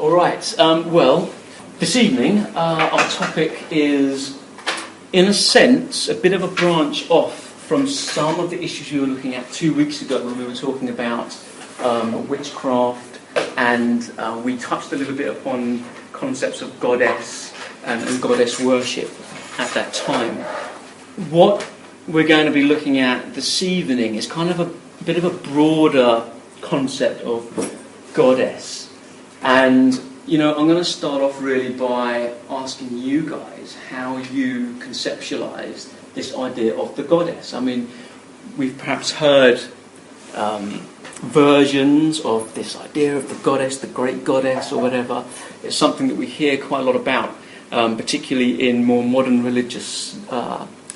All right, well, this evening our topic is, in a sense, a bit of a branch off from some of the issues we were looking at 2 weeks ago when we were talking about witchcraft, and we touched a little bit upon concepts of goddess and goddess worship at that time. What we're going to be looking at this evening is kind of a bit of a broader concept of goddess. And, you know, I'm going to start off really by asking you guys how you conceptualise this idea of the goddess. I mean, we've perhaps heard versions of this idea of the goddess, the great goddess or whatever. It's something that we hear quite a lot about, particularly in more modern religious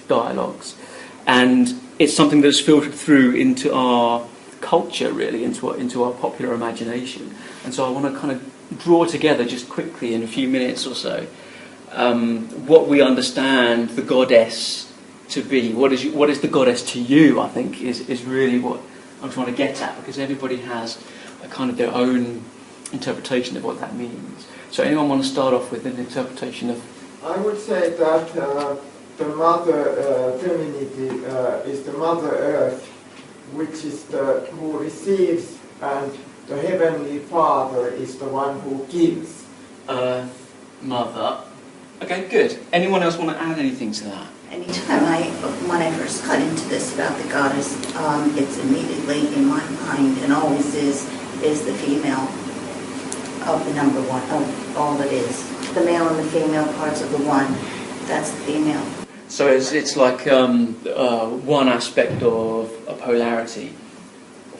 dialogues. And it's something that's filtered through into our culture, really, into our popular imagination. And so I want to kind of draw together just quickly in a few minutes or so what we understand the goddess to be. What is the goddess to you, I think, is really what I'm trying to get at, because everybody has a kind of their own interpretation of what that means. So anyone want to start off with an interpretation of... I would say that the mother femininity is the mother earth, which is who receives, and the heavenly father is the one who gives. Mother. Okay, good. Anyone else want to add anything to that? Anytime when I first got into this about the goddess, it's immediately in my mind, and always is the female of the number one, of all that is. The male and the female parts of the one, that's the female. So it's like one aspect of a polarity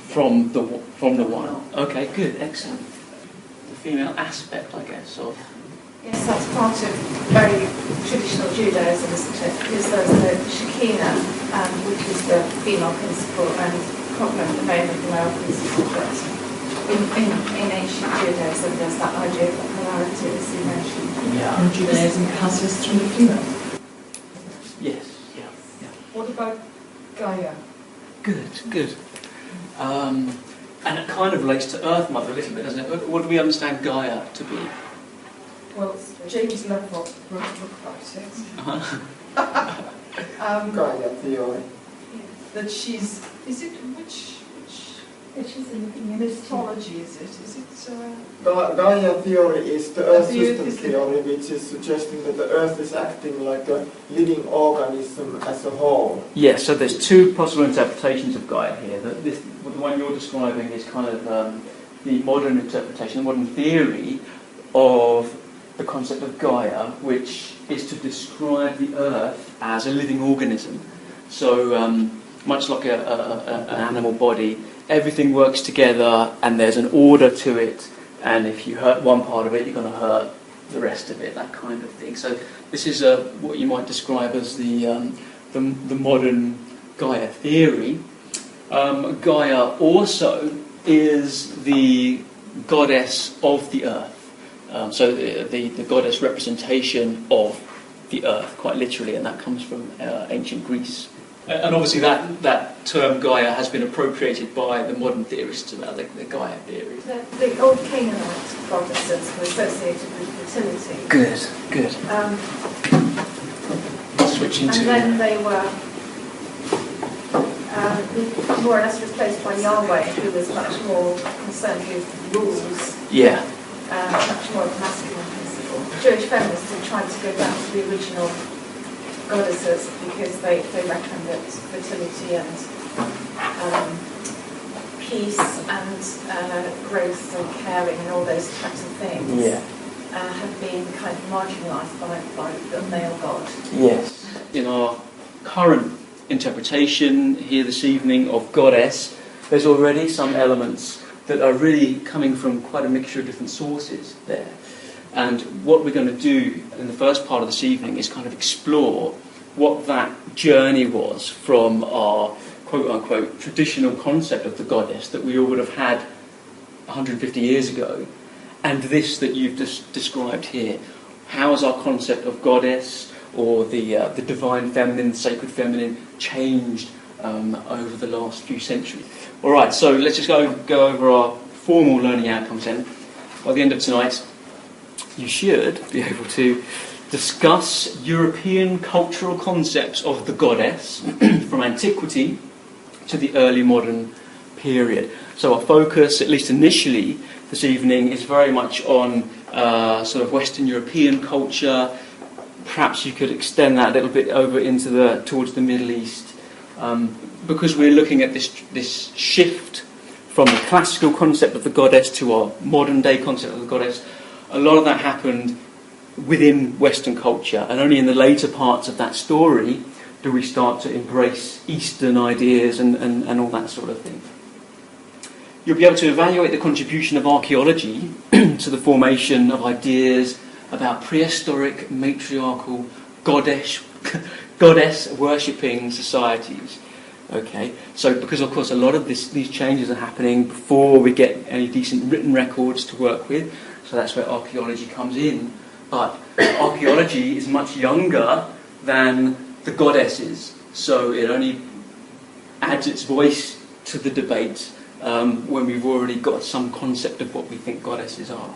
from the one. Okay, good, excellent. The female aspect, I guess, of... Yes, that's part of very traditional Judaism, isn't it? Because there's the Shekinah, which is the female principle, and Cogman, the male principle. But in ancient Judaism, there's that idea of polarity, as you mentioned. Yeah. And Judaism has history of female. Yes, yeah. What about Gaia? Good. And it kind of relates to Earth Mother a little bit, doesn't it? What do we understand Gaia to be? Well, James Lovelock wrote a book about it. Gaia theory. That she's... Is it... Which Which is in mythology is it? Is it... Gaia theory is the Earth The system Earth is theory, which is suggesting that the Earth is acting like a living organism as a whole. Yes, so there's two possible interpretations of Gaia here. The one you're describing is kind of the modern interpretation, the modern theory of the concept of Gaia, which is to describe the Earth as a living organism. So much like an animal body, everything works together and there's an order to it, and if you hurt one part of it, you're going to hurt the rest of it, that kind of thing. So this is what you might describe as the modern Gaia theory. Gaia also is the goddess of the earth. So the goddess representation of the earth, quite literally, and that comes from ancient Greece. And obviously that term Gaia has been appropriated by the modern theorists about the Gaia theory. The old Canaanite goddesses were associated with fertility. Good. Switching to... And then they were more or less replaced by Yahweh, who was much more concerned with rules. Yeah. Much more of a masculine principle. Jewish feminists have tried to go back to the original goddesses because they reckon that fertility and peace and growth and caring and all those types of things have been kind of marginalised by the male god. Yes. In our current interpretation here this evening of goddess, there's already some elements that are really coming from quite a mixture of different sources there. And what we're going to do in the first part of this evening is kind of explore what that journey was from our quote-unquote traditional concept of the goddess that we all would have had 150 years ago, and this that you've just described here. How has our concept of goddess or the divine feminine, sacred feminine, changed over the last few centuries? All right, so let's just go over our formal learning outcomes then. By the end of tonight, you should be able to discuss European cultural concepts of the goddess from antiquity to the early modern period. So our focus, at least initially this evening, is very much on sort of Western European culture. Perhaps you could extend that a little bit over into towards the Middle East, because we're looking at this shift from the classical concept of the goddess to our modern day concept of the goddess. A lot of that happened within Western culture, and only in the later parts of that story do we start to embrace Eastern ideas and all that sort of thing. You'll be able to evaluate the contribution of archaeology to the formation of ideas about prehistoric matriarchal goddess worshipping societies. Okay, so because of course a lot of these changes are happening before we get any decent written records to work with, so that's where archaeology comes in. But archaeology is much younger than the goddesses, so it only adds its voice to the debate when we've already got some concept of what we think goddesses are.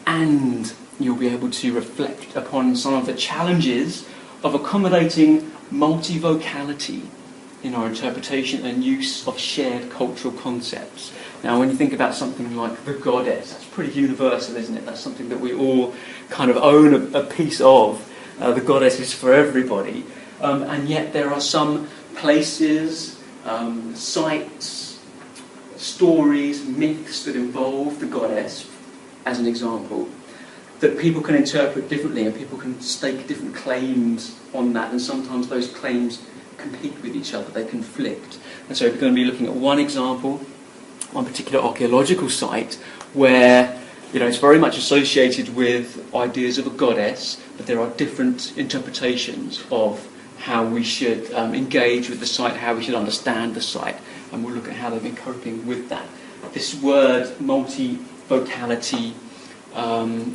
And you'll be able to reflect upon some of the challenges of accommodating multivocality in our interpretation and use of shared cultural concepts. Now, when you think about something like the goddess, that's pretty universal, isn't it? That's something that we all kind of own a piece of. The goddess is for everybody. And yet there are some places, sites, stories, myths that involve the goddess, as an example, that people can interpret differently, and people can stake different claims on that, and sometimes those claims compete with each other, they conflict. And so we're going to be looking at one example, one particular archaeological site, where it's very much associated with ideas of a goddess, but there are different interpretations of how we should engage with the site, how we should understand the site, and we'll look at how they've been coping with that. This word, multivocality,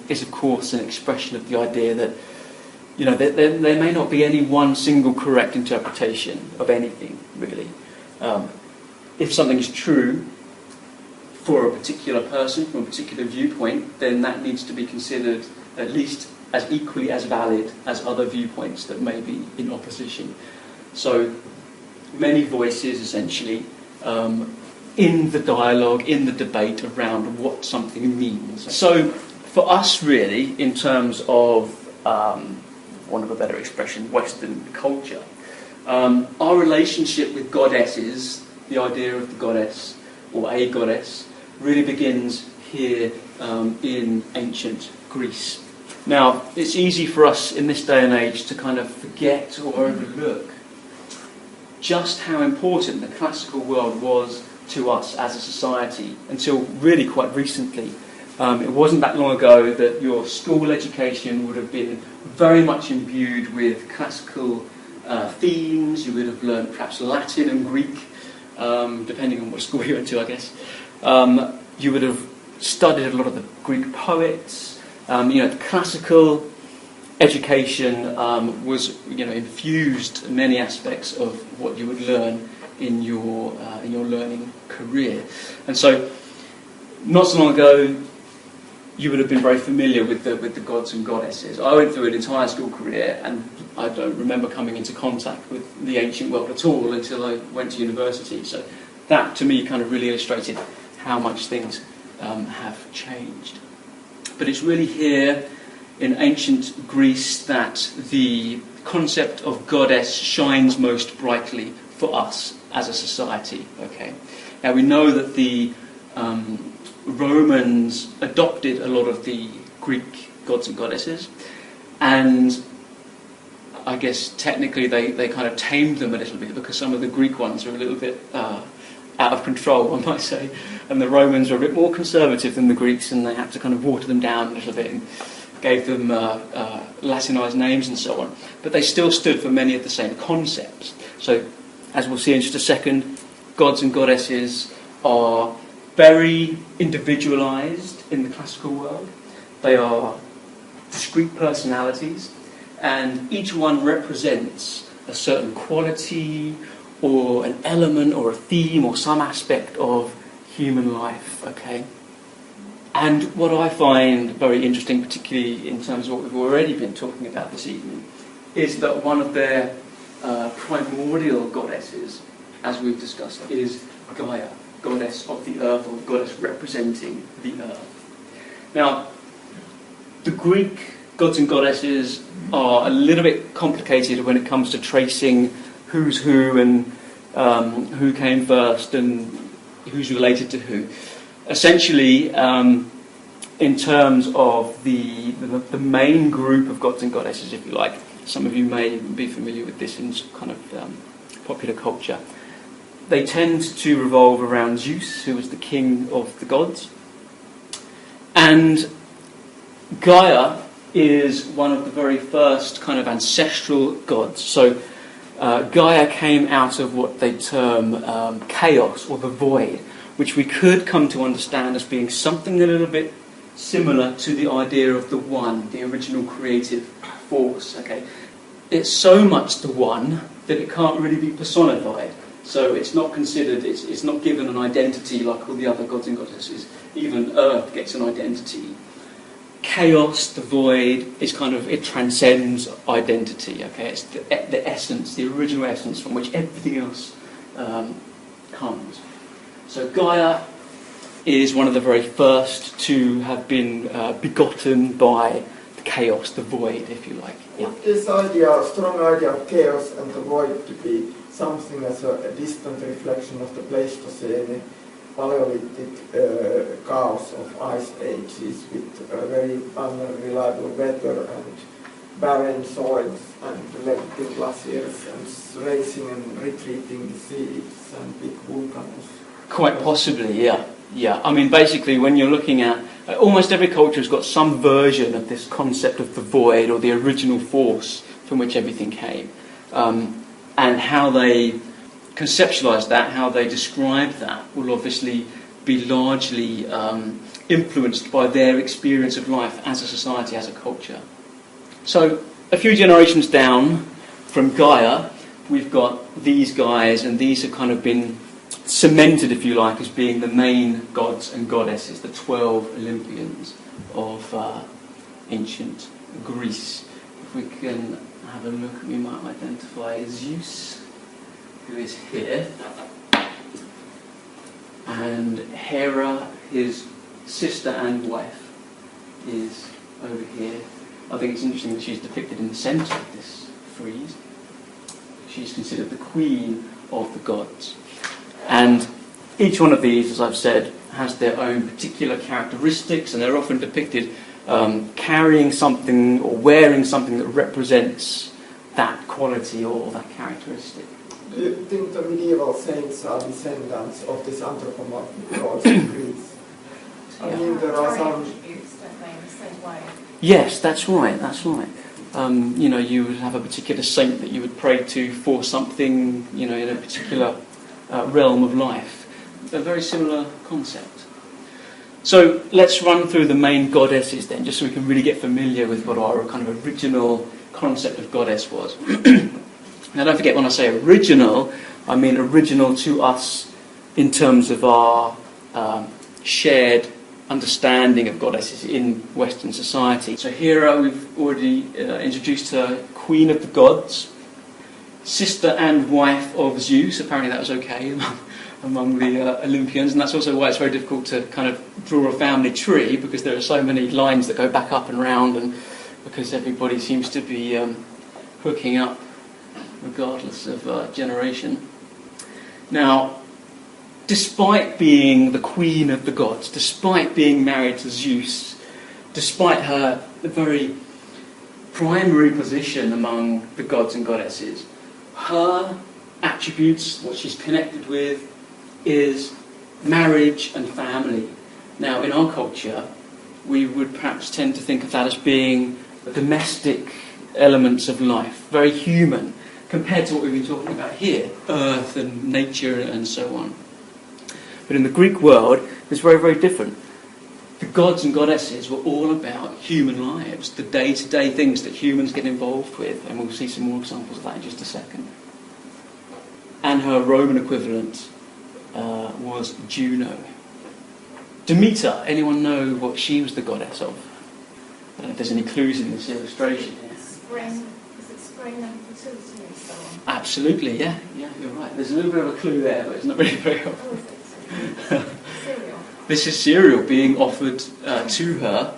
is of course an expression of the idea that there may not be any one single correct interpretation of anything, really. If something is true for a particular person, from a particular viewpoint, then that needs to be considered at least as equally as valid as other viewpoints that may be in opposition. So many voices, essentially, in the dialogue, in the debate around what something means. So for us, really, in terms of, want of a better expression, Western culture, our relationship with goddesses, the idea of the goddess, or a goddess, really begins here in ancient Greece. Now, it's easy for us in this day and age to kind of forget or overlook just how important the classical world was to us as a society until really quite recently. It wasn't that long ago that your school education would have been very much imbued with classical themes. You would have learned perhaps Latin and Greek, depending on what school you went to, I guess. You would have studied a lot of the Greek poets. The classical education was, infused many aspects of what you would learn in your learning career. And so, not so long ago, you would have been very familiar with the gods and goddesses. I went through an entire school career, and I don't remember coming into contact with the ancient world at all until I went to university. So that, to me, kind of really illustrated how much things have changed. But it's really here in ancient Greece that the concept of goddess shines most brightly for us as a society. Okay. Now we know that the Romans adopted a lot of the Greek gods and goddesses, and I guess technically they kind of tamed them a little bit, because some of the Greek ones are a little bit out of control, one might say, and the Romans were a bit more conservative than the Greeks, and they had to kind of water them down a little bit and gave them Latinized names and so on. But they still stood for many of the same concepts. So, as we'll see in just a second, gods and goddesses are very individualized in the classical world. They are discrete personalities, and each one represents a certain quality or an element or a theme or some aspect of human life, okay? And what I find very interesting, particularly in terms of what we've already been talking about this evening, is that one of their primordial goddesses, as we've discussed, is Gaia, goddess of the earth, or goddess representing the earth. Now, the Greek gods and goddesses are a little bit complicated when it comes to tracing who's who and who came first and who's related to who. Essentially, in terms of the main group of gods and goddesses, if you like, some of you may be familiar with this in kind of popular culture, they tend to revolve around Zeus, who was the king of the gods. And Gaia is one of the very first kind of ancestral gods. So Gaia came out of what they term chaos, or the void, which we could come to understand as being something a little bit similar to the idea of the one, the original creative force. Okay, it's so much the one that it can't really be personified. So it's not considered, it's not given an identity like all the other gods and goddesses. Even Earth gets an identity. Chaos, the void, is kind of, it transcends identity. Okay, it's the essence, the original essence from which everything else comes. So Gaia is one of the very first to have been begotten by the chaos, the void, if you like. Yeah. This idea, strong idea of chaos and the void to be something as a distant reflection of the Pleistocene, Paleolithic chaos of ice ages with very unreliable weather and barren soils and melting glaciers and racing and retreating seas and big volcanoes. Quite possibly, yeah. Yeah, I mean, basically, when you're looking at... almost every culture has got some version of this concept of the void, or the original force from which everything came. And how they conceptualise that, how they describe that, will obviously be largely influenced by their experience of life as a society, as a culture. So, a few generations down from Gaia, we've got these guys, and these have kind of been cemented, if you like, as being the main gods and goddesses, the 12 Olympians of ancient Greece. If we can have a look, we might identify Zeus, who is here, and Hera, his sister and wife, is over here. I think it's interesting that she's depicted in the centre of this frieze. She's considered the queen of the gods. And each one of these, as I've said, has their own particular characteristics, and they're often depicted carrying something or wearing something that represents that quality or that characteristic. Do you think the medieval saints are descendants of this anthropomorphic gods of Greece? I mean, there are some... Yes, that's right, that's right. You would have a particular saint that you would pray to for something, in a particular realm of life. A very similar concept. So let's run through the main goddesses then, just so we can really get familiar with what our kind of original concept of goddess was. Now don't forget, when I say original, I mean original to us in terms of our shared understanding of goddesses in Western society. So Hera, we've already introduced her, queen of the gods, sister and wife of Zeus. Apparently that was okay among the Olympians, and that's also why it's very difficult to kind of draw a family tree, because there are so many lines that go back up and round, and because everybody seems to be hooking up regardless of generation. Now, despite being the queen of the gods, despite being married to Zeus, despite her very primary position among the gods and goddesses, her attributes, what she's connected with, is marriage and family. Now, in our culture, we would perhaps tend to think of that as being the domestic elements of life, very human, compared to what we've been talking about here, earth and nature and so on. But in the Greek world, it's very, very different. The gods and goddesses were all about human lives, the day-to-day things that humans get involved with, and we'll see some more examples of that in just a second. And her Roman equivalent was Juno. Demeter, anyone know what she was the goddess of? I don't know if there's any clues in this illustration here. Spring, is it spring and fertility and so on? Absolutely, yeah, you're right. There's a little bit of a clue there, but it's not really very helpful. Oh, is it? Cereal. This is cereal being offered to her.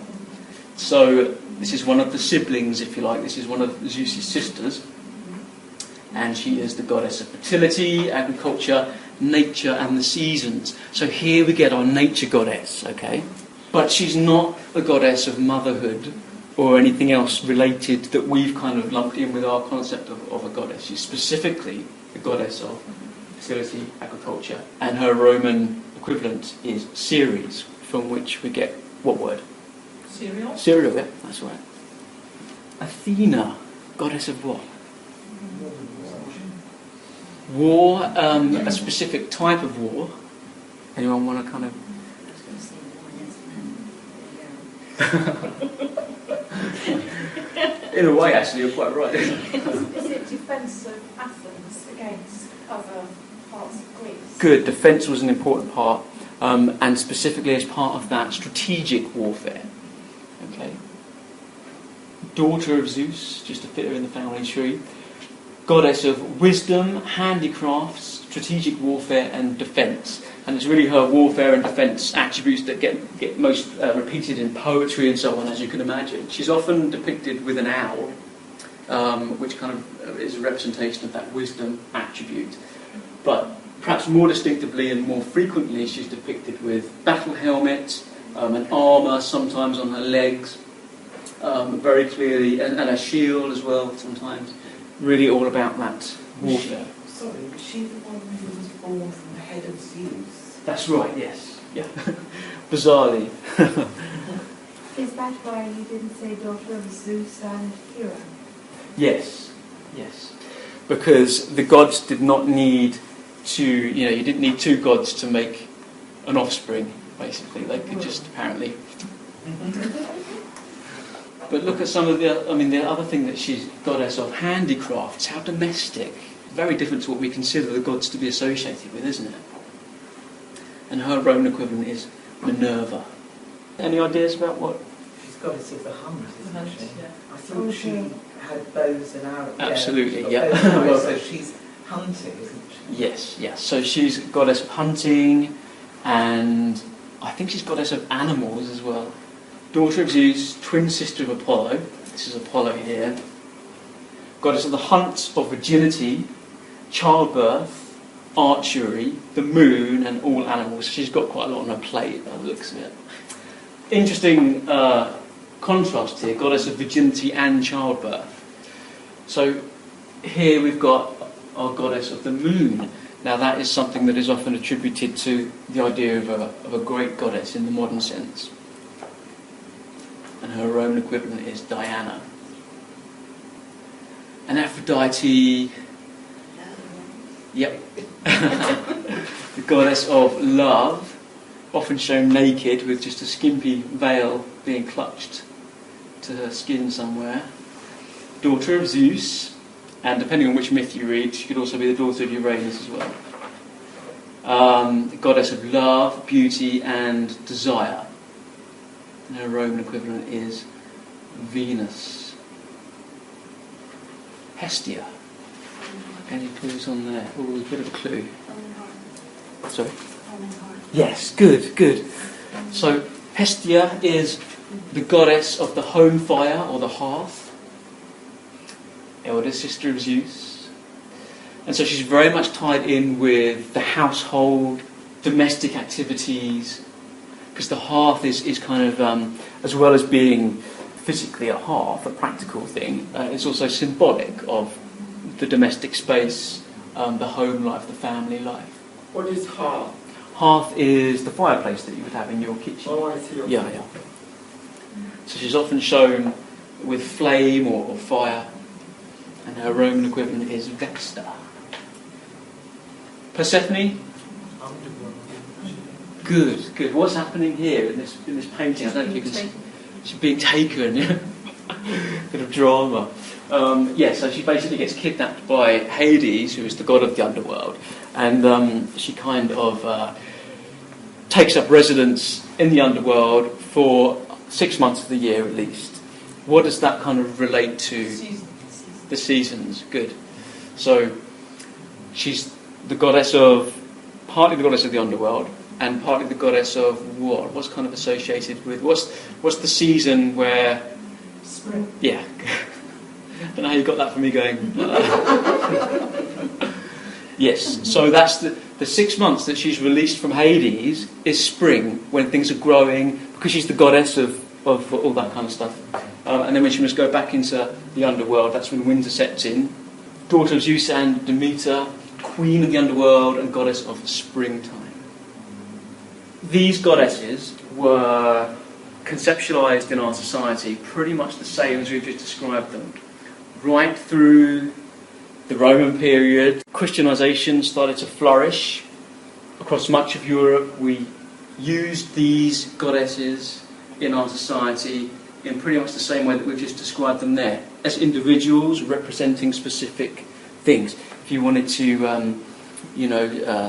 So this is one of the siblings, if you like. This is one of Zeus's sisters. And she is the goddess of fertility, agriculture, nature and the seasons. So here we get our nature goddess, okay? But she's not the goddess of motherhood or anything else related that we've kind of lumped in with our concept of a goddess. She's specifically the goddess of fertility, agriculture, and her Roman equivalent is Ceres, from which we get what word? Cereal? Cereal, yeah, that's right. Athena, goddess of what? War, a specific type of war. Anyone want to kind of... I was going to say one In a way, actually, you're quite right. Is it defence of Athens against other parts of Greece? Good, defence was an important part, and specifically as part of that, strategic warfare. Okay. Daughter of Zeus, just to fit her in the family tree. Goddess of wisdom, handicrafts, strategic warfare and defence. And it's really her warfare and defence attributes that get most repeated in poetry and so on, as you can imagine. She's often depicted with an owl, which kind of is a representation of that wisdom attribute. But perhaps more distinctively and more frequently, she's depicted with battle helmet, and armour, sometimes on her legs, very clearly, and a shield as well, sometimes. Really all about that warfare. Sorry, was she the one who was born from the head of Zeus? That's right, yes. Yeah. Bizarrely. Is that why you didn't say daughter of Zeus and Hera? Yes, yes. Because the gods did not need to, you didn't need two gods to make an offspring, basically. They could just apparently... But look at some of the other thing that she's goddess of, handicrafts, how domestic. Very different to what we consider the gods to be associated with, isn't it? And her Roman equivalent is Minerva. Any ideas about what? She's goddess of the hunt, isn't Hunt, she? yeah. I thought she had bows and arrows. Absolutely, yeah. yeah. Bows and arrows, so she's hunting, isn't she? Yes, yes. So she's goddess of hunting, and I think she's goddess of animals as well. Daughter of Zeus, twin sister of Apollo. This is Apollo here. Goddess of the hunt, of virginity, childbirth, archery, the moon, and all animals. She's got quite a lot on her plate, by the looks of it. Interesting contrast here, goddess of virginity and childbirth. So here we've got our goddess of the moon. Now that is something that is often attributed to the idea of a great goddess in the modern sense. And her Roman equivalent is Diana. And Aphrodite, yep, the goddess of love, often shown naked with just a skimpy veil being clutched to her skin somewhere. Daughter of Zeus, and depending on which myth you read, she could also be the daughter of Uranus as well. The goddess of love, beauty and desire. And her Roman equivalent is Venus. Hestia. Any clues on there? Oh, a bit of a clue. Sorry? Yes, good, good. So Hestia is the goddess of the home fire or the hearth. Elder sister of Zeus. And so she's very much tied in with the household, domestic activities, because the hearth is kind of, as well as being physically a hearth, a practical thing, it's also symbolic of the domestic space, the home life, the family life. What is hearth? Hearth is the fireplace that you would have in your kitchen. Oh, I see. Yeah, yeah. So she's often shown with flame or fire, and her Roman equivalent is Vesta. Persephone? Good, good. What's happening here in this painting? I don't know if you can see. She's being taken. Bit of drama. So she basically gets kidnapped by Hades, who is the god of the underworld, and she kind of takes up residence in the underworld for 6 months of the year at least. What does that kind of relate to? The seasons. Good. So she's the goddess of, partly the goddess of the underworld, and partly the goddess of what? What's kind of associated with, what's the season where... Spring. Yeah. I don't know how you got that from me going... Yes, so that's the 6 months that she's released from Hades is spring, when things are growing, because she's the goddess of all that kind of stuff. And then when she must go back into the underworld, that's when winter sets in. Daughter of Zeus and Demeter, queen of the underworld and goddess of springtime. These goddesses were conceptualized in our society pretty much the same as we've just described them. Right through the Roman period, Christianization started to flourish. Across much of Europe, we used these goddesses in our society in pretty much the same way that we've just described them there, as individuals representing specific things. If you wanted to,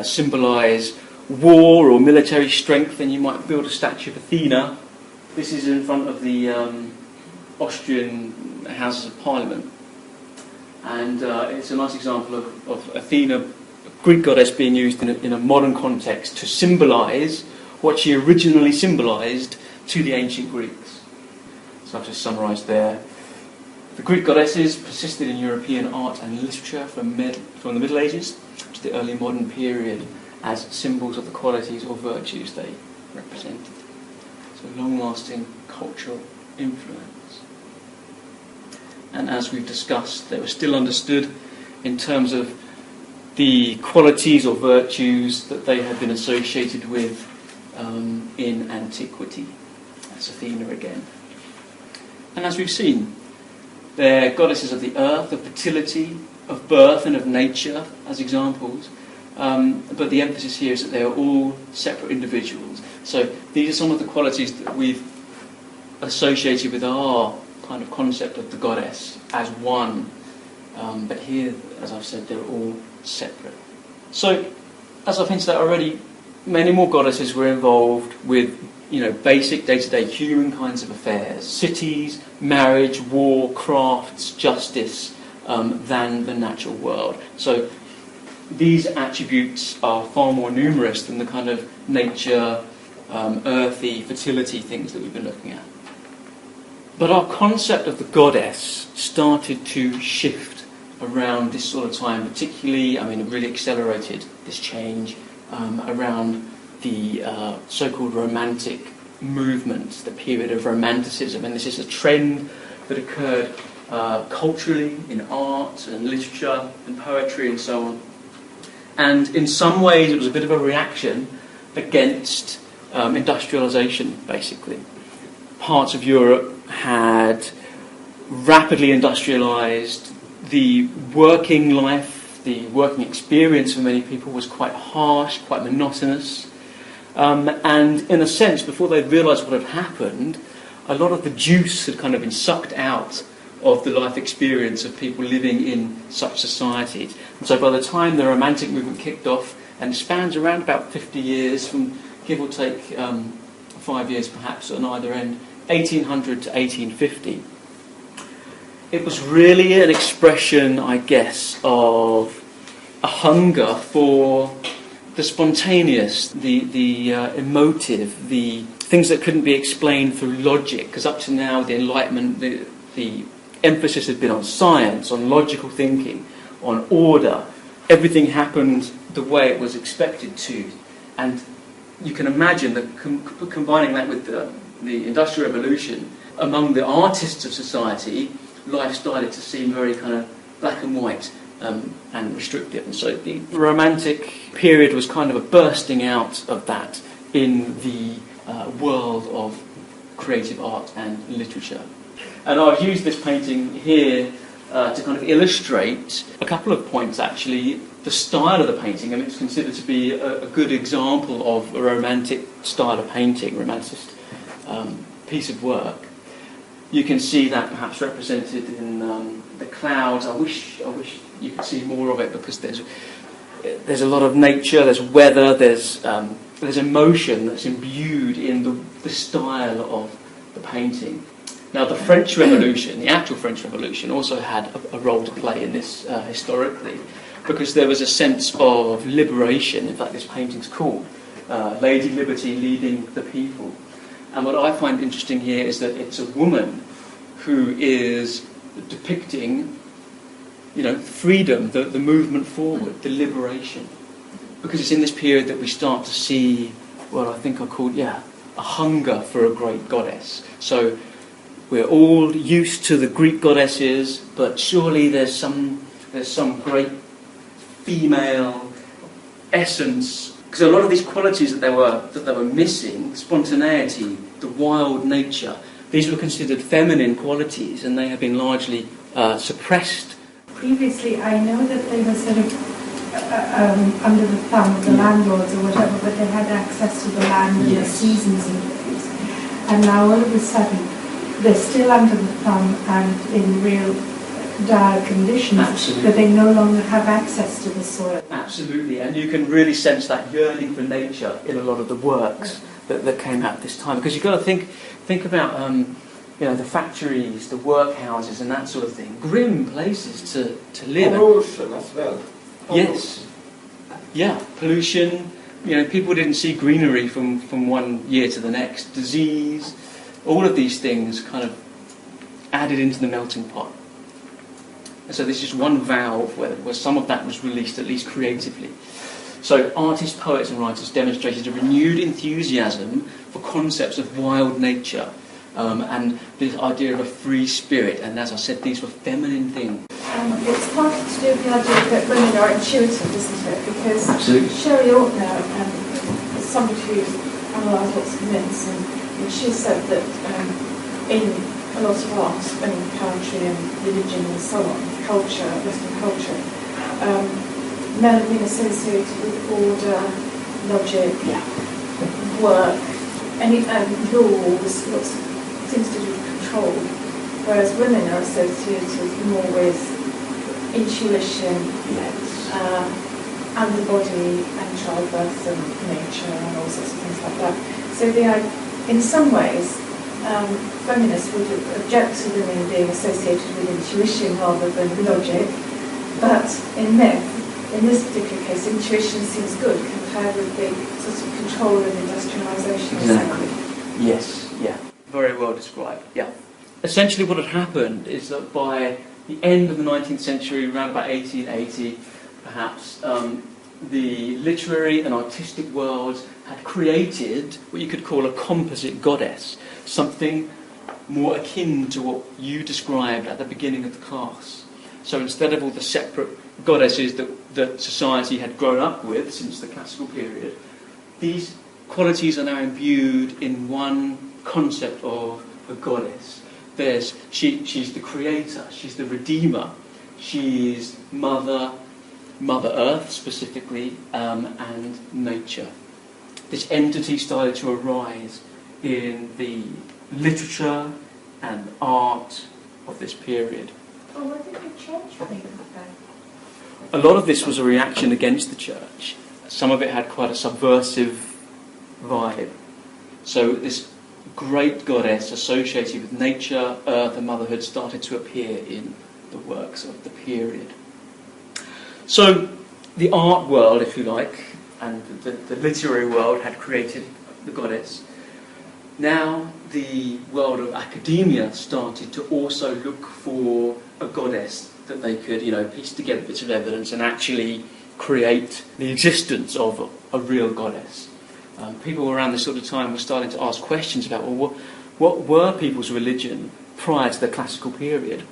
symbolise war or military strength, then you might build a statue of Athena. This is in front of the Austrian Houses of Parliament. And it's a nice example of Athena, a Greek goddess, being used in a modern context to symbolise what she originally symbolised to the ancient Greeks. So I've just summarised there. The Greek goddesses persisted in European art and literature from the Middle Ages to the early modern period as symbols of the qualities or virtues they represented. So long-lasting cultural influence. And as we've discussed, they were still understood in terms of the qualities or virtues that they had been associated with in antiquity. That's Athena again. And as we've seen, they're goddesses of the earth, of fertility, of birth and of nature as examples. But the emphasis here is that they are all separate individuals. So these are some of the qualities that we've associated with our kind of concept of the goddess as one. But here, as I've said, they're all separate. So, as I've hinted at already, many more goddesses were involved with, basic day-to-day human kinds of affairs, cities, marriage, war, crafts, justice, than the natural world. So these attributes are far more numerous than the kind of nature, earthy, fertility things that we've been looking at. But our concept of the goddess started to shift around this sort of time, particularly, it really accelerated this change around the so-called Romantic movement, the period of Romanticism. And this is a trend that occurred culturally, in art and literature and poetry and so on. And in some ways it was a bit of a reaction against industrialisation, basically. Parts of Europe had rapidly industrialised. The working life, the working experience for many people was quite harsh, quite monotonous. And in a sense, before they realised what had happened, a lot of the juice had kind of been sucked out of the life experience of people living in such societies. And so by the time the Romantic movement kicked off, and it spans around about 50 years, from give or take 5 years perhaps on either end, 1800 to 1850, it was really an expression, I guess, of a hunger for the spontaneous, the emotive, the things that couldn't be explained through logic, because up to now the Enlightenment, the emphasis had been on science, on logical thinking, on order. Everything happened the way it was expected to. And you can imagine that combining that with the Industrial Revolution, among the artists of society, life started to seem very kind of black and white and restrictive. And so the Romantic period was kind of a bursting out of that in the world of creative art and literature. And I've used this painting here to kind of illustrate a couple of points, actually. The style of the painting, it's considered to be a good example of a Romantic style of painting, Romanticist piece of work. You can see that perhaps represented in the clouds. I wish you could see more of it, because there's there's a lot of nature, there's weather, there's emotion that's imbued in the style of the painting. Now, the French Revolution, the actual French Revolution, also had a role to play in this historically, because there was a sense of liberation. In fact, this painting's called Lady Liberty Leading the People. And what I find interesting here is that it's a woman who is depicting, freedom, the movement forward, the liberation. Because it's in this period that we start to see what I think are called, a hunger for a great goddess. So we're all used to the Greek goddesses, but surely there's some great female essence. Because a lot of these qualities that they were missing, spontaneity, the wild nature, these were considered feminine qualities, and they have been largely suppressed. Previously, I know that they were sort of under the thumb of the landlords or whatever, but they had access to the land and the seasons and things. And now all of a sudden, they're still under the thumb and in real dire conditions, Absolutely. but they no longer have access to the soil. Absolutely, and you can really sense that yearning for nature in a lot of the works that came out at this time. Because you've got to think about the factories, the workhouses, and that sort of thing. Grim places to live. Pollution as well. Yes. Yeah, pollution. People didn't see greenery from one year to the next. Disease. All of these things kind of added into the melting pot. And so there's just one valve where some of that was released, at least creatively. So artists, poets and writers demonstrated a renewed enthusiasm for concepts of wild nature and this idea of a free spirit. And as I said, these were feminine things. It's partly to do with the idea that women are intuitive, isn't it? Because Absolutely. Sherry Ortner is somebody who's analysed lots of myths, and she said that in a lot of art and poetry and religion and so on, culture, Western culture, men have been associated with order, logic, work, laws, lots of things to do with control, whereas women are associated more with intuition, and the body, and childbirth, and nature, and all sorts of things like that. So in some ways, feminists would object to women being associated with intuition rather than logic, but in this particular case, intuition seems good compared with the sort of control and industrialisation. Exactly. Yes, yeah. Very well described, yeah. Essentially what had happened is that by the end of the 19th century, around about 1880, perhaps, the literary and artistic worlds had created what you could call a composite goddess, something more akin to what you described at the beginning of the class. So instead of all the separate goddesses that society had grown up with since the classical period, these qualities are now imbued in one concept of a goddess. She's the creator, she's the redeemer, she's Mother Earth specifically, and nature. This entity started to arise in the literature and art of this period. Well, what did the church think of that? A lot of this was a reaction against the church. Some of it had quite a subversive vibe. So this great goddess associated with nature, earth and motherhood started to appear in the works of the period. So the art world, if you like, and the literary world had created the goddess. Now the world of academia started to also look for a goddess that they could, piece together bits of evidence and actually create the existence of a real goddess. People around this sort of time were starting to ask questions about, well, what were people's religion prior to the classical period?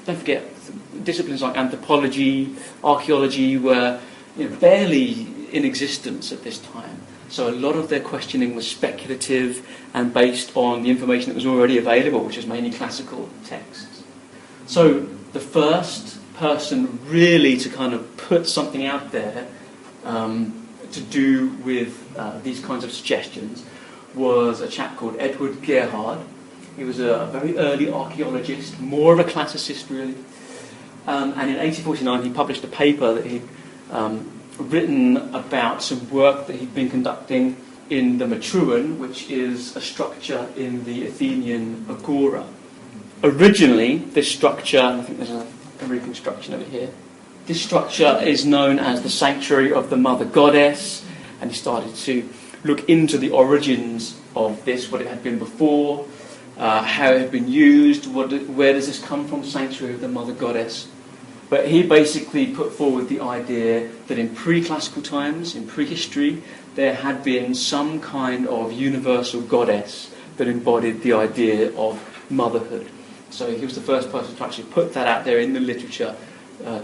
Don't forget, disciplines like anthropology, archaeology were barely in existence at this time. So a lot of their questioning was speculative and based on the information that was already available, which was mainly classical texts. So the first person really to kind of put something out there to do with these kinds of suggestions was a chap called Edward Gerhard. He was a very early archaeologist, more of a classicist really. And in 1849 he published a paper that he written about some work that he'd been conducting in the Metruon, which is a structure in the Athenian agora. Originally, this structure, I think there's a reconstruction of it here, this structure is known as the Sanctuary of the Mother Goddess, and he started to look into the origins of this, what it had been before, how it had been used, where does this come from, Sanctuary of the Mother Goddess. But he basically put forward the idea that in pre-classical times, in prehistory, there had been some kind of universal goddess that embodied the idea of motherhood. So he was the first person to actually put that out there in the literature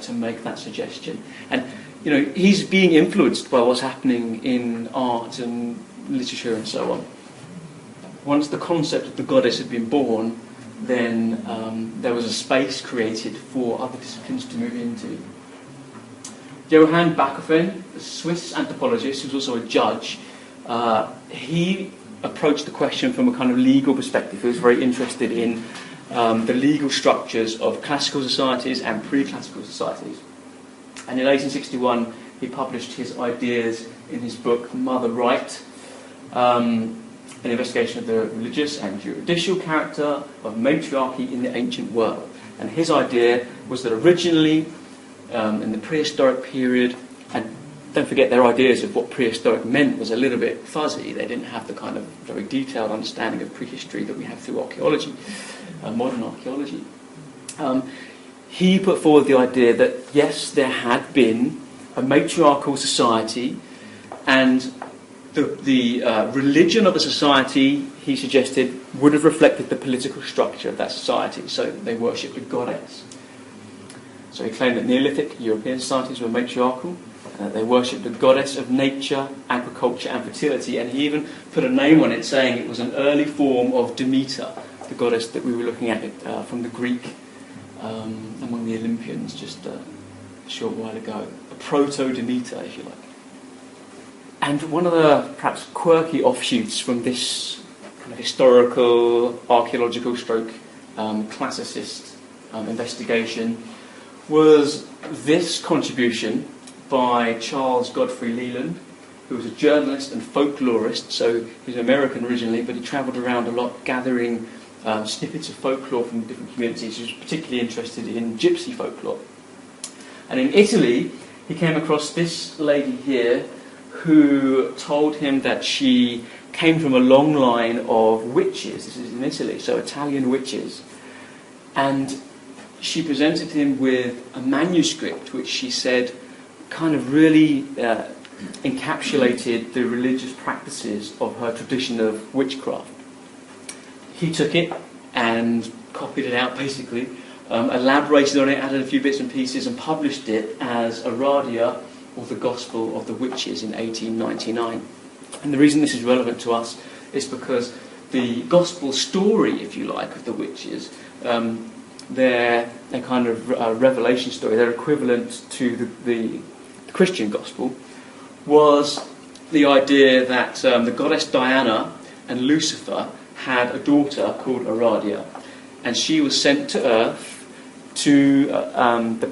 to make that suggestion. And he's being influenced by what's happening in art and literature and so on. Once the concept of the goddess had been born, then there was a space created for other disciplines to move into. Johann Bachofen, a Swiss anthropologist who was also a judge, he approached the question from a kind of legal perspective. He was very interested in the legal structures of classical societies and pre-classical societies. And in 1861, he published his ideas in his book Mother Right, an investigation of the religious and juridical character of matriarchy in the ancient world. And his idea was that originally, in the prehistoric period, and don't forget their ideas of what prehistoric meant was a little bit fuzzy. They didn't have the kind of very detailed understanding of prehistory that we have through archaeology, modern archaeology. He put forward the idea that, yes, there had been a matriarchal society, and the religion of the society, he suggested, would have reflected the political structure of that society. So they worshipped a goddess. So he claimed that Neolithic European societies were matriarchal. They worshipped the goddess of nature, agriculture and fertility. And he even put a name on it, saying it was an early form of Demeter, the goddess that we were looking at from the Greek among the Olympians just a short while ago. A proto-Demeter, if you like. And one of the perhaps quirky offshoots from this kind of historical, archaeological stroke, classicist investigation was this contribution by Charles Godfrey Leland, who was a journalist and folklorist. So he was American originally, but he travelled around a lot gathering snippets of folklore from different communities. He was particularly interested in gypsy folklore. And in Italy, he came across this lady here who told him that she came from a long line of witches. This is in Italy, so Italian witches. And she presented him with a manuscript which she said kind of really encapsulated the religious practices of her tradition of witchcraft. He took it and copied it out, basically, elaborated on it, added a few bits and pieces, and published it as Aradia, or the Gospel of the Witches, in 1899. And the reason this is relevant to us is because the Gospel story, if you like, of the witches, their kind of revelation story, their equivalent to the Christian Gospel, was the idea that the goddess Diana and Lucifer had a daughter called Aradia, and she was sent to Earth to the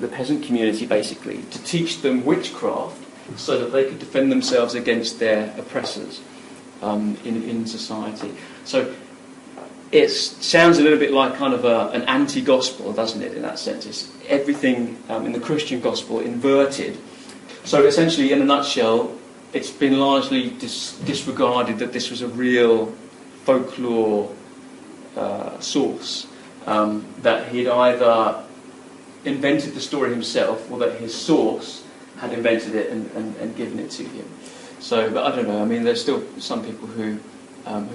peasant community, basically, to teach them witchcraft so that they could defend themselves against their oppressors in society. So it sounds a little bit like kind of an anti-gospel, doesn't it, in that sense? It's everything in the Christian gospel inverted. So essentially, in a nutshell, it's been largely disregarded that this was a real folklore source, that he'd either invented the story himself or that his source had invented it and given it to him. So, but I don't know, I mean, there's still some people who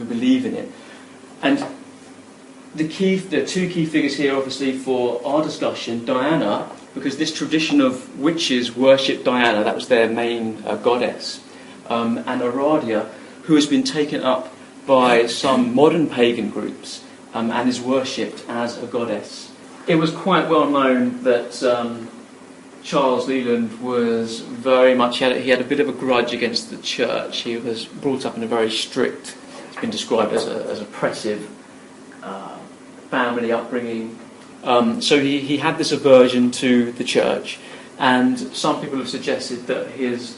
believe in it. And there are two key figures here, obviously, for our discussion. Diana, because this tradition of witches worshipped Diana, that was their main goddess, and Aradia, who has been taken up by some modern pagan groups and is worshipped as a goddess. It was quite well known that Charles Leland was very much, he had a bit of a grudge against the church. He was brought up in a very strict, it's been described as oppressive family upbringing. So he had this aversion to the church, And some people have suggested that his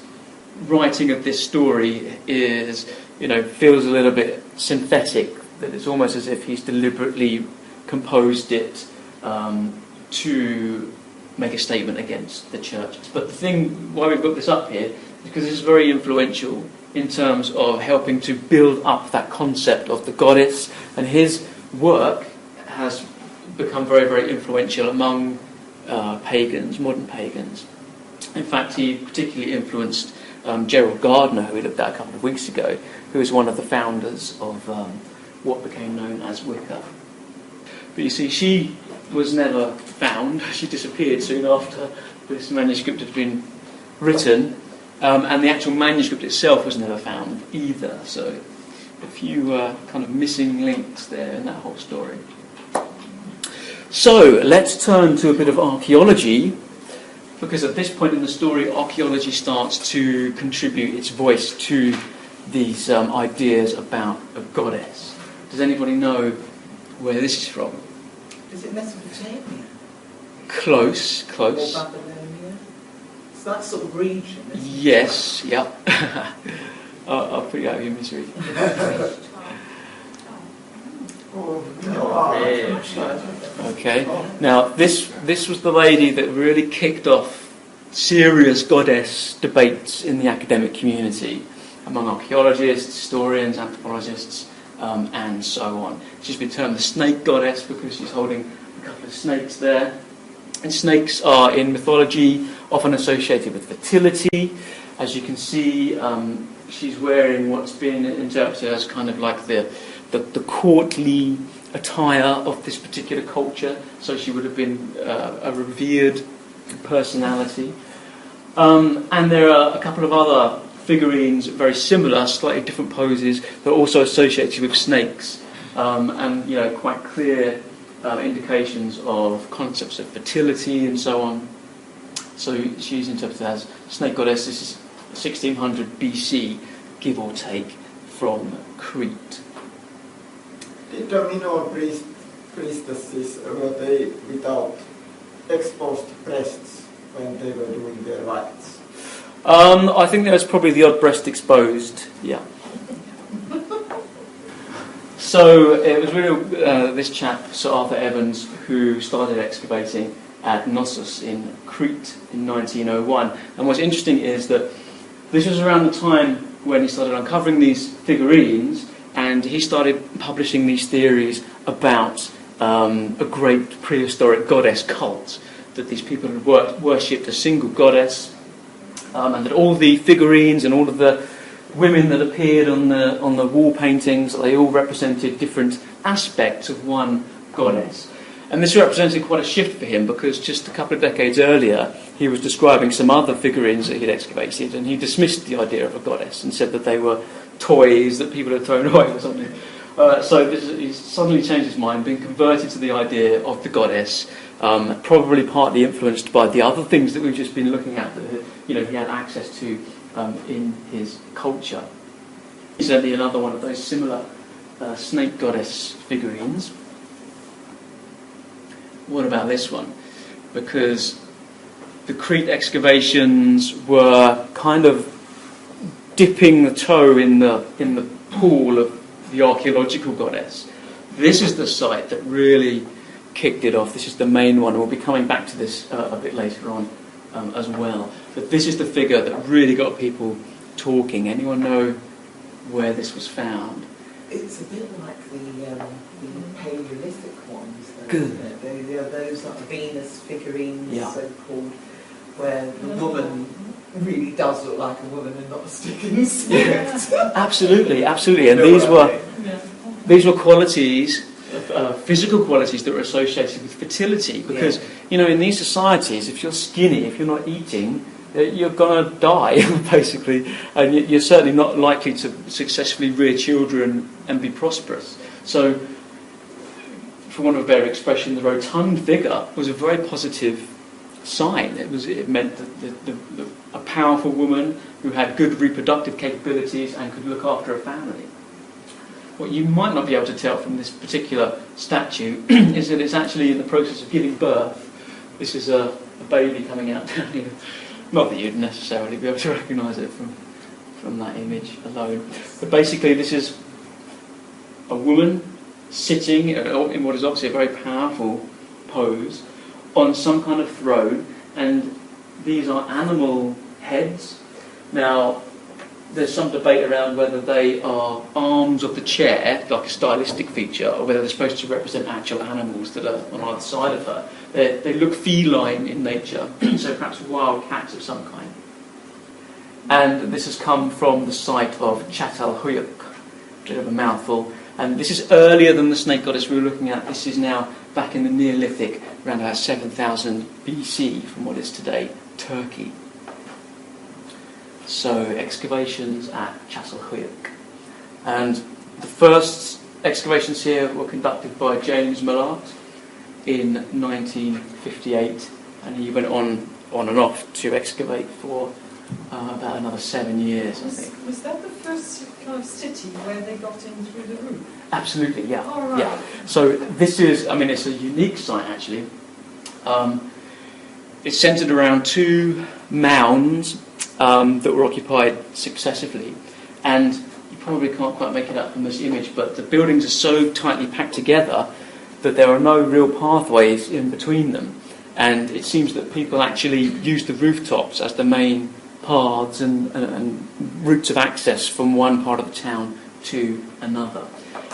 writing of this story is, feels a little bit synthetic, that it's almost as if he's deliberately composed it to make a statement against the church. But the thing, why we've got this up here, is because this is very influential in terms of helping to build up that concept of the goddess, and his work has become very, very influential among pagans, modern pagans. In fact, he particularly influenced Gerald Gardner, who we looked at a couple of weeks ago, who was one of the founders of what became known as Wicca. But you see, she was never found. She disappeared soon after this manuscript had been written, and the actual manuscript itself was never found either. So a few kind of missing links there in that whole story. So let's turn to a bit of archaeology, because at this point in the story, archaeology starts to contribute its voice to these ideas about a goddess. Does anybody know where this is from? Is it Mesopotamia? Close. Or Babylonia? It's that sort of region, isn't it? Yes, yep. I'll put you out of your misery. Okay. Now, this was the lady that really kicked off serious goddess debates in the academic community among archaeologists, historians, anthropologists, and so on. She's been termed the snake goddess because she's holding a couple of snakes there. And snakes are, in mythology, often associated with fertility. As you can see, she's wearing what's been interpreted as kind of like the courtly attire of this particular culture, so she would have been a revered personality. And there are a couple of other figurines, very similar, slightly different poses, that are also associated with snakes, and quite clear indications of concepts of fertility and so on. So she's interpreted as snake goddess. This is 1600 BC, give or take, from Crete. The Domino priestesses, were they without exposed breasts when they were doing their rites? I think there was probably the odd breast exposed, yeah. So it was really this chap, Sir Arthur Evans, who started excavating at Knossos in Crete in 1901. And what's interesting is that this was around the time when he started uncovering these figurines, and he started publishing these theories about a great prehistoric goddess cult, that these people had worshipped a single goddess, and that all the figurines and all of the women that appeared on the wall paintings, they all represented different aspects of one goddess. And this represented quite a shift for him, because just a couple of decades earlier he was describing some other figurines that he'd excavated, and he dismissed the idea of a goddess and said that they were toys that people had thrown away or something. So he's suddenly changed his mind, been converted to the idea of the goddess, probably partly influenced by the other things that we've just been looking at that he had access to in his culture. Certainly another one of those similar snake goddess figurines. What about this one? Because the Crete excavations were kind of dipping the toe in the pool of the archaeological goddess. This is the site that really kicked it off. This is the main one. We'll be coming back to this a bit later on as well. But this is the figure that really got people talking. Anyone know where this was found? It's a bit like the Paleolithic ones, though, Good. isn't it? Those like Venus figurines, Yeah. so-called, where the woman really does look like a woman and not a stick insect. Absolutely. And these were qualities, physical qualities that were associated with fertility. Because in these societies, if you're skinny, if you're not eating, you're going to die, basically, and you're certainly not likely to successfully rear children and be prosperous. So, for want of a better expression, the rotund figure was a very positive sign. It meant that a powerful woman who had good reproductive capabilities and could look after a family. What you might not be able to tell from this particular statue is that it's actually in the process of giving birth. This is a a baby coming out down here. Not that you'd necessarily be able to recognise it from that image alone. But basically this is a woman sitting in what is obviously a very powerful pose on some kind of throne, and these are animal heads. Now, there's some debate around whether they are arms of the chair, like a stylistic feature, or whether they're supposed to represent actual animals that are on either side of her. They look feline in nature, so perhaps wild cats of some kind. And this has come from the site of Çatalhöyük, bit of a mouthful. And this is earlier than the snake goddess we were looking at. This is now back in the Neolithic, around about 7,000 BC from what is today Turkey. So excavations at Çatalhöyük. And the first excavations here were conducted by James Millard in 1958, and he went on and off to excavate for about another 7 years, I think. Was that the first kind of city where they got in through the roof? Absolutely, yeah. Oh, right. Yeah. So this is, I mean, it's a unique site actually. It's centred around two mounds that were occupied successively, and you probably can't quite make it out from this image, but the buildings are so tightly packed together that there are no real pathways in between them, and it seems that people actually use the rooftops as the main paths and routes of access from one part of the town to another.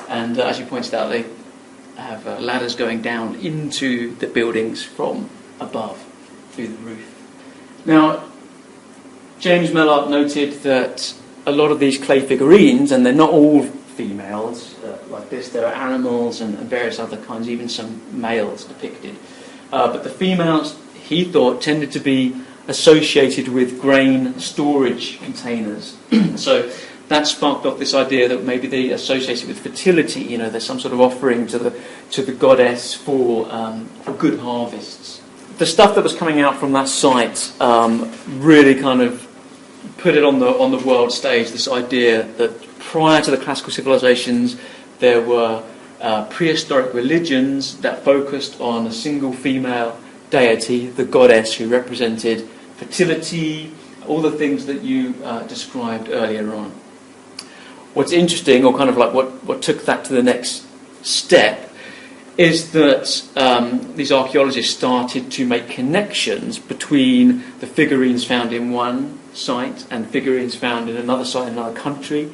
And as you pointed out, they have ladders going down into the buildings from above through the roof. Now, James Millard noted that a lot of these clay figurines, and they're not all females like this, there are animals and various other kinds, even some males depicted. But the females, he thought, tended to be associated with grain storage containers. So that sparked off this idea that maybe they associated with fertility. You know, there's some sort of offering to the goddess for good harvests. The stuff that was coming out from that site really kind of put it on the world stage. This idea that prior to the classical civilizations, there were prehistoric religions that focused on a single female deity, the goddess, who represented fertility, all the things that you described earlier on. What's interesting, or kind of like what took that to the next step, is that these archaeologists started to make connections between the figurines found in one site and figurines found in another site in another country,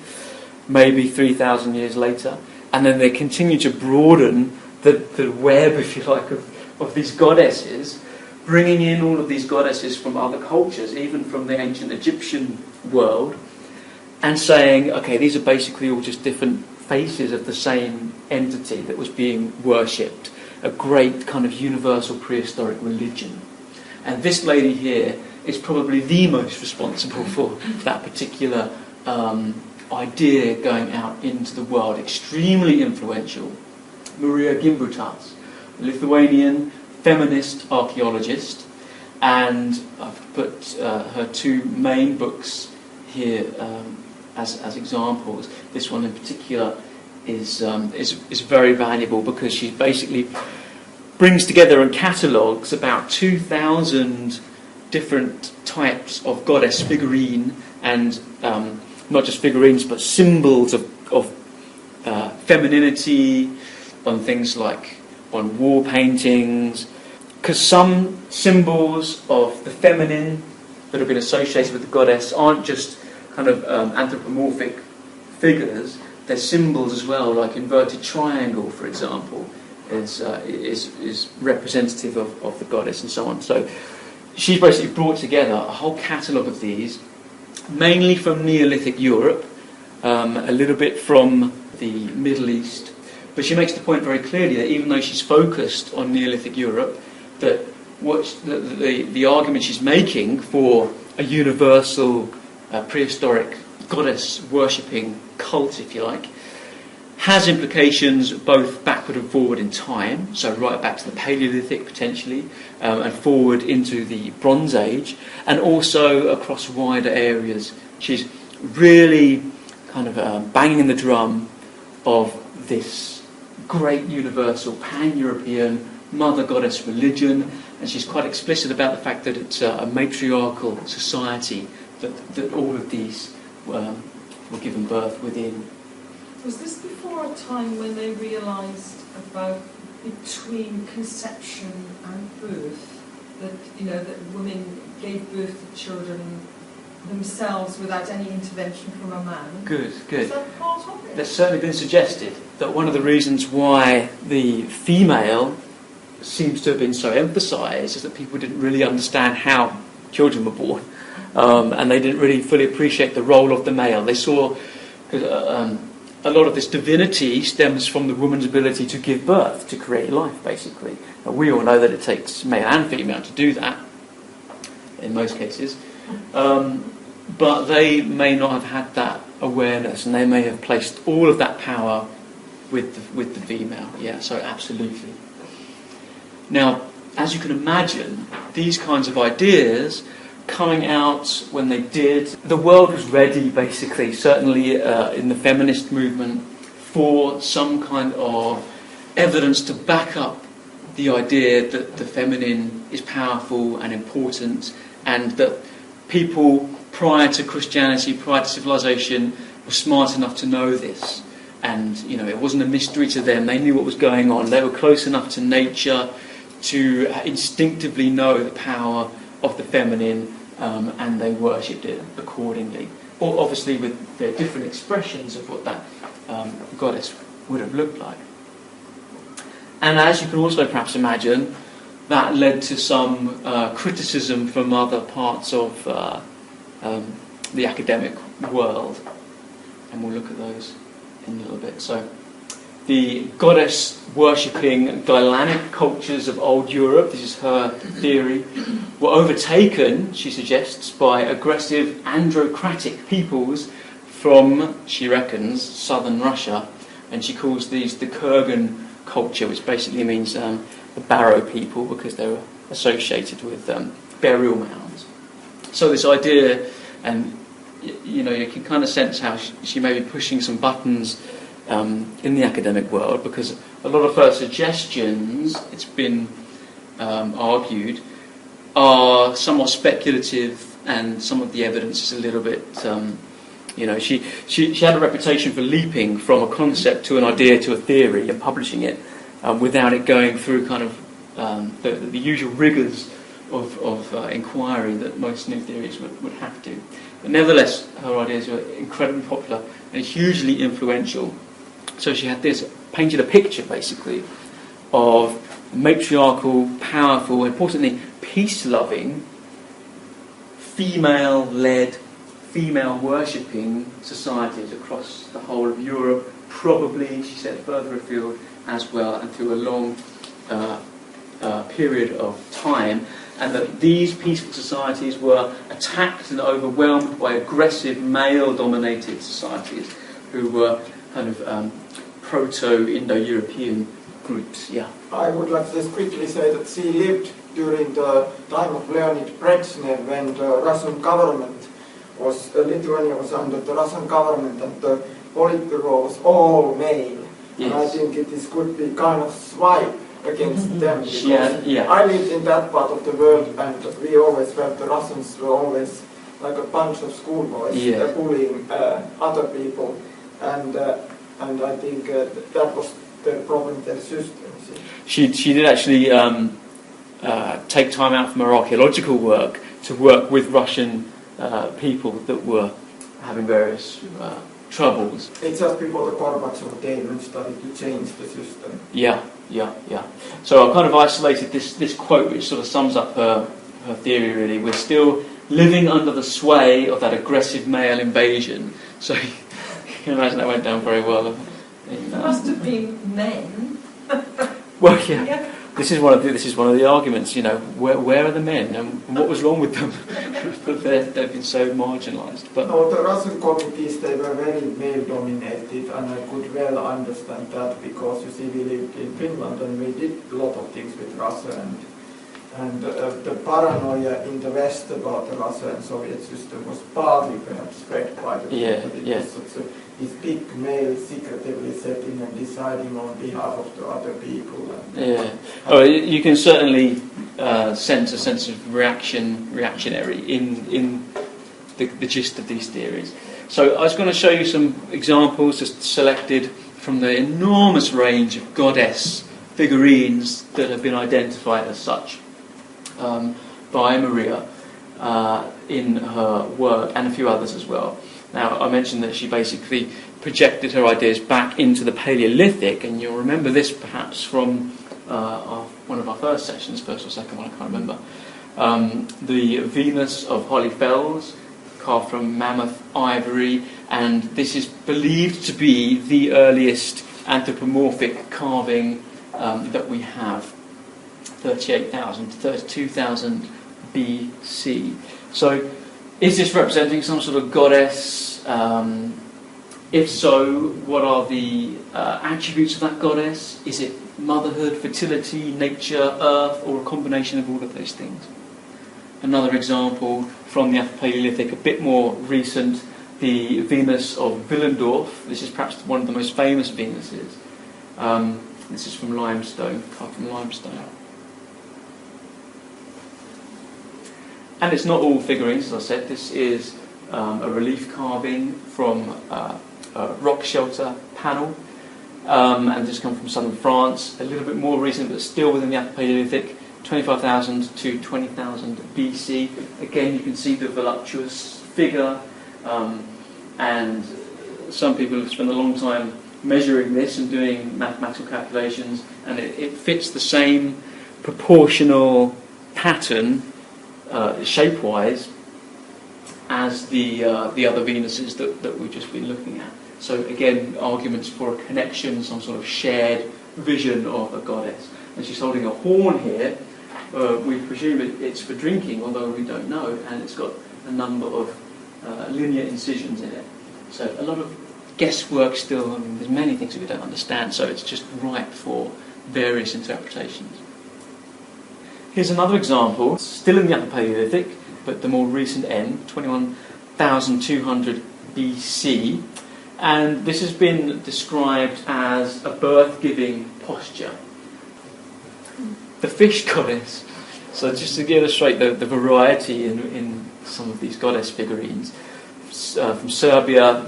maybe 3,000 years later, and then they continue to broaden the web, if you like, of these goddesses, bringing in all of these goddesses from other cultures, even from the ancient Egyptian world, and saying, okay, these are basically all just different faces of the same entity that was being worshipped, a great kind of universal prehistoric religion. And this lady here is probably the most responsible for that particular idea going out into the world. Extremely influential. Maria Gimbutas, Lithuanian feminist archaeologist, and I've put her two main books here as examples. This one in particular is very valuable because she basically brings together and catalogues about 2,000 different types of goddess figurine, and not just figurines but symbols of femininity on things like on wall paintings, because some symbols of the feminine that have been associated with the goddess aren't just kind of anthropomorphic figures, they're symbols as well, like inverted triangle, for example, is representative of the goddess and so on. So she's basically brought together a whole catalogue of these, mainly from Neolithic Europe, a little bit from the Middle East. But she makes the point very clearly that even though she's focused on Neolithic Europe, that the argument she's making for a universal prehistoric goddess worshipping cult, if you like, has implications both backward and forward in time, so right back to the Paleolithic potentially, and forward into the Bronze Age, and also across wider areas. She's really kind of banging the drum of this great universal pan-European mother goddess religion, and she's quite explicit about the fact that it's a matriarchal society that all of these were given birth within. Was this before a time when they realised about between conception and birth that that women gave birth to children themselves without any intervention from a man? Good. Is that part of it? There's certainly been suggested that one of the reasons why the female seems to have been so emphasised is that people didn't really understand how children were born, and they didn't really fully appreciate the role of the male. They saw a lot of this divinity stems from the woman's ability to give birth, to create life, basically. Now, we all know that it takes male and female to do that, in most cases. But they may not have had that awareness, and they may have placed all of that power with the female. Yeah, so absolutely. Now, as you can imagine, these kinds of ideas coming out when they did, the world was ready, basically, certainly in the feminist movement, for some kind of evidence to back up the idea that the feminine is powerful and important, and that people prior to Christianity, prior to civilization, were smart enough to know this. And, it wasn't a mystery to them. They knew what was going on. They were close enough to nature to instinctively know the power of the feminine, and they worshipped it accordingly. Or obviously with their different expressions of what that goddess would have looked like. And as you can also perhaps imagine, that led to some criticism from other parts of the academic world. And we'll look at those in a little bit. So, the goddess-worshipping Gaelic cultures of old Europe, this is her theory, were overtaken, she suggests, by aggressive androcratic peoples from, she reckons, southern Russia, and she calls these the Kurgan culture, which basically means the barrow people, because they were associated with burial mounds. So this idea, and you can kind of sense how she may be pushing some buttons in the academic world, because a lot of her suggestions, it's been argued, are somewhat speculative, and some of the evidence is a little bit, she had a reputation for leaping from a concept to an idea to a theory and publishing it without it going through kind of the usual rigours of inquiry that most new theories would have to. But nevertheless, her ideas were incredibly popular and hugely influential. So she had painted a picture, basically, of matriarchal, powerful, importantly, peace-loving, female-led, female-worshipping societies across the whole of Europe, probably, she said, further afield as well, and through a long period of time, and that these peaceful societies were attacked and overwhelmed by aggressive male-dominated societies who were kind of proto-Indo-European groups. Yeah. I would like to just quickly say that she lived during the time of Leonid Brezhnev, when the Russian government Lithuania was under the Russian government, and the Politburo was all male. Yes. And I think it could be kind of swipe against them, because I lived in that part of the world, and we always felt the Russians were always like a bunch of schoolboys bullying other people, and I think that was the problem, their system. She did actually take time out from her archaeological work to work with Russian people that were having various troubles. It's just before the Gorbachev came and started to change the system. Yeah. So I kind of isolated this quote, which sort of sums up her theory, really. We're still living under the sway of that aggressive male invasion. So you can imagine that went down very well. It must have been men. Well, yeah. This is one of the arguments. Where are the men, and what was wrong with them? They've been so marginalised. But no, the Russian communities, they were very male-dominated, and I could well understand that, because you see, we lived in Finland and we did a lot of things with Russia, And the paranoia in the West about the Russia and Soviet system was partly perhaps spread by the these big males secretively setting and deciding on behalf of the other people. You can certainly sense a sense of reactionary in the gist of these theories. So I was going to show you some examples just selected from the enormous range of goddess figurines that have been identified as such by Maria in her work, and a few others as well. Now, I mentioned that she basically projected her ideas back into the Paleolithic, and you'll remember this perhaps from one of our first sessions, first or second one, I can't remember. The Venus of Holly Fells, carved from mammoth ivory, and this is believed to be the earliest anthropomorphic carving that we have, 38,000 to 32,000 BC. So, is this representing some sort of goddess? If so, what are the attributes of that goddess? Is it motherhood, fertility, nature, earth, or a combination of all of those things? Another example from the Upper Paleolithic, a bit more recent, the Venus of Willendorf. This is perhaps one of the most famous Venuses. This is from limestone, carved from limestone. And it's not all figurines, as I said. This is a relief carving from a rock shelter panel, and this comes from southern France. A little bit more recent, but still within the Upper Paleolithic, 25,000 to 20,000 BC. Again, you can see the voluptuous figure, and some people have spent a long time measuring this and doing mathematical calculations, and it fits the same proportional pattern shape-wise as the other Venuses that we've just been looking at. So again, arguments for a connection, some sort of shared vision of a goddess. And she's holding a horn here. We presume it's for drinking, although we don't know, and it's got a number of linear incisions in it. So a lot of guesswork still. I mean, there's many things that we don't understand, so it's just ripe for various interpretations. Here's another example, still in the Upper Paleolithic, but the more recent end, 21,200 BC, and this has been described as a birth-giving posture. The fish goddess. So just to illustrate the variety in some of these goddess figurines, from Serbia,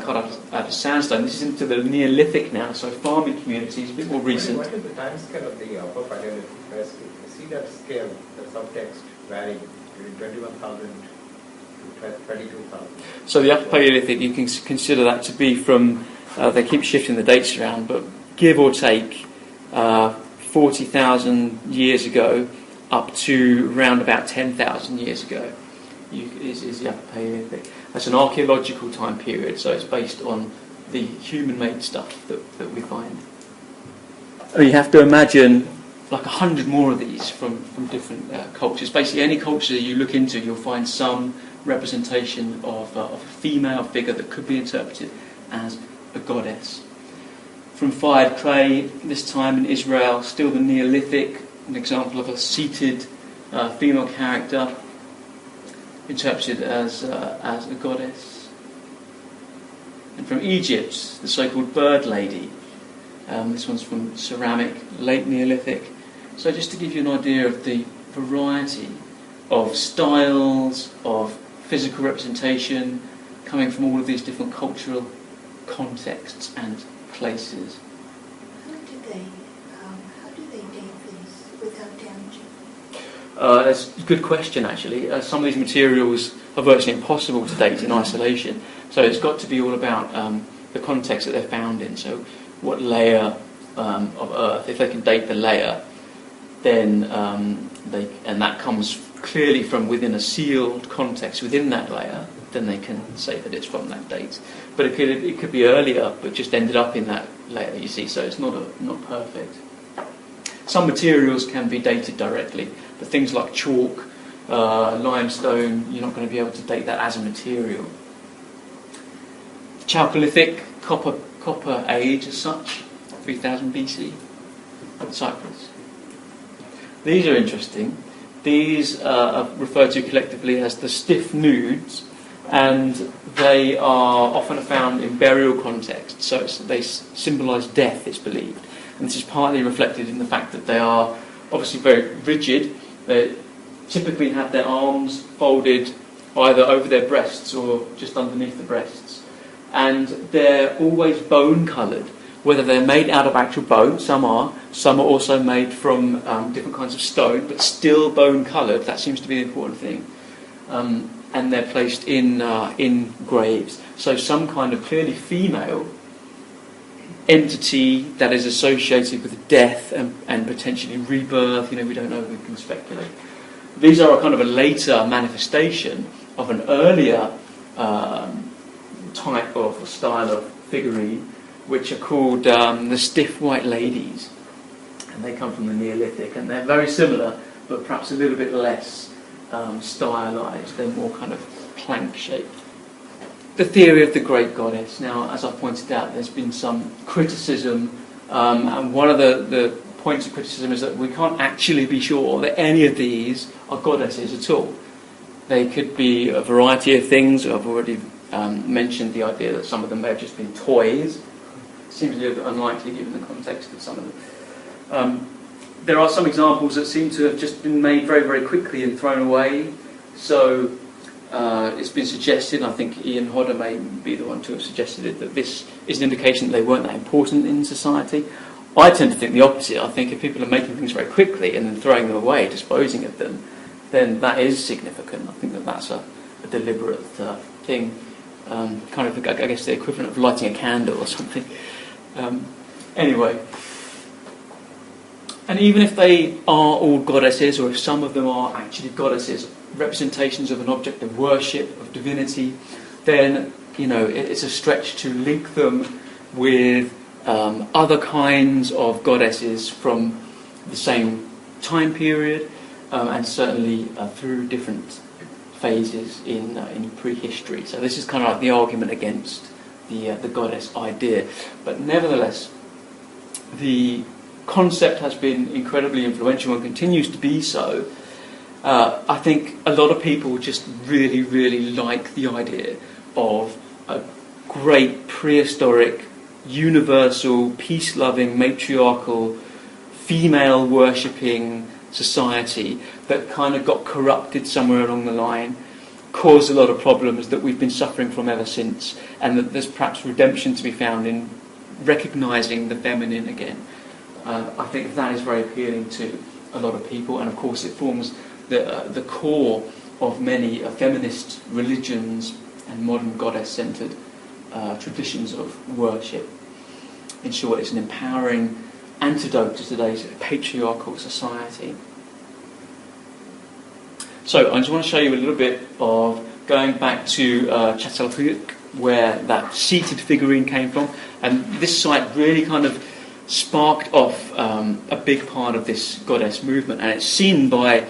cut out of sandstone. This is into the Neolithic now, so farming communities, a bit more recent. What is the time scale of the Upper Paleolithic? See that scale, the subtext varying between 21,000 to 22,000. So the Upper Paleolithic, you can consider that to be from, they keep shifting the dates around, but give or take 40,000 years ago up to around about 10,000 years ago is the Upper Paleolithic. That's an archaeological time period, so it's based on the human-made stuff that we find. You have to imagine like 100 more of these from different cultures. Basically, any culture you look into, you'll find some representation of a female figure that could be interpreted as a goddess. From fired clay, this time in Israel, still the Neolithic, an example of a seated female character interpreted as a goddess. And from Egypt, the so-called bird lady. This one's from ceramic, late Neolithic. So just to give you an idea of the variety of styles, of physical representation, coming from all of these different cultural contexts and places. How do they date these without damaging? That's a good question, actually. Some of these materials are virtually impossible to date in isolation, so it's got to be all about the context that they're found in. So what layer of earth, if they can date the layer, then and that comes clearly from within a sealed context within that layer, then they can say that it's from that date. But it could be earlier, but just ended up in that layer, you see, so it's not perfect. Some materials can be dated directly, but things like chalk, limestone, you're not going to be able to date that as a material. Chalcolithic, copper age as such, 3000 BC, Cyprus. These are interesting. These are referred to collectively as the stiff nudes, and they are often found in burial contexts, so they symbolise death, it's believed. And this is partly reflected in the fact that they are obviously very rigid. They typically have their arms folded either over their breasts or just underneath the breasts. And they're always bone-coloured, whether they're made out of actual bone, some are also made from different kinds of stone, but still bone-coloured. That seems to be the important thing. And they're placed in graves. So some kind of clearly female entity that is associated with death and potentially rebirth. We don't know, we can speculate. These are a kind of a later manifestation of an earlier type of style of figurine, which are called the stiff white ladies. And they come from the Neolithic, and they're very similar, but perhaps a little bit less stylised. They're more kind of plank-shaped. The theory of the great goddess. Now, as I pointed out, there's been some criticism, and one of the points of criticism is that we can't actually be sure that any of these are goddesses at all. They could be a variety of things. I've already mentioned the idea that some of them may have just been toys. Seems a little bit unlikely given the context of some of them. There are some examples that seem to have just been made very, very quickly and thrown away. So it's been suggested, I think Ian Hodder may be the one to have suggested it, that this is an indication that they weren't that important in society. I tend to think the opposite. I think if people are making things very quickly and then throwing them away, disposing of them, then that is significant. I think that that's a deliberate thing. Kind of, I guess, the equivalent of lighting a candle or something. Anyway. And even if they are all goddesses, or if some of them are actually goddesses, representations of an object of worship, of divinity, then, it's a stretch to link them with other kinds of goddesses from the same time period, and certainly through different phases in prehistory. So this is kind of like the argument against the goddess idea. But nevertheless, the concept has been incredibly influential and continues to be so. I think a lot of people just really, really like the idea of a great prehistoric, universal, peace-loving, matriarchal, female-worshipping society that kind of got corrupted somewhere along the line, caused a lot of problems that we've been suffering from ever since, and that there's perhaps redemption to be found in recognising the feminine again. I think that is very appealing to a lot of people, and of course it forms the core of many feminist religions and modern goddess-centred traditions of worship. In short, it's an empowering antidote to today's patriarchal society. So I just want to show you a little bit of going back to Çatalhöyük, where that seated figurine came from, and this site really kind of sparked off a big part of this goddess movement, and it's seen by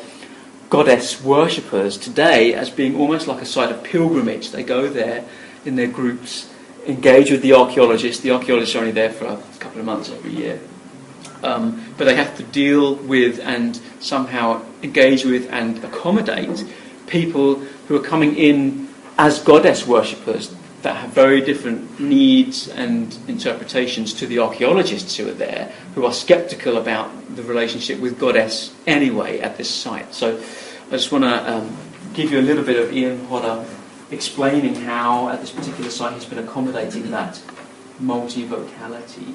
goddess worshippers today as being almost like a site of pilgrimage. They go there in their groups, engage with the archaeologists. The archaeologists are only there for a couple of months every year. But they have to deal with and somehow engage with and accommodate people who are coming in as goddess worshippers that have very different needs and interpretations to the archaeologists who are there, who are sceptical about the relationship with goddess anyway at this site. So I just want to give you a little bit of Ian Hodder explaining how at this particular site he's been accommodating that multi-vocality.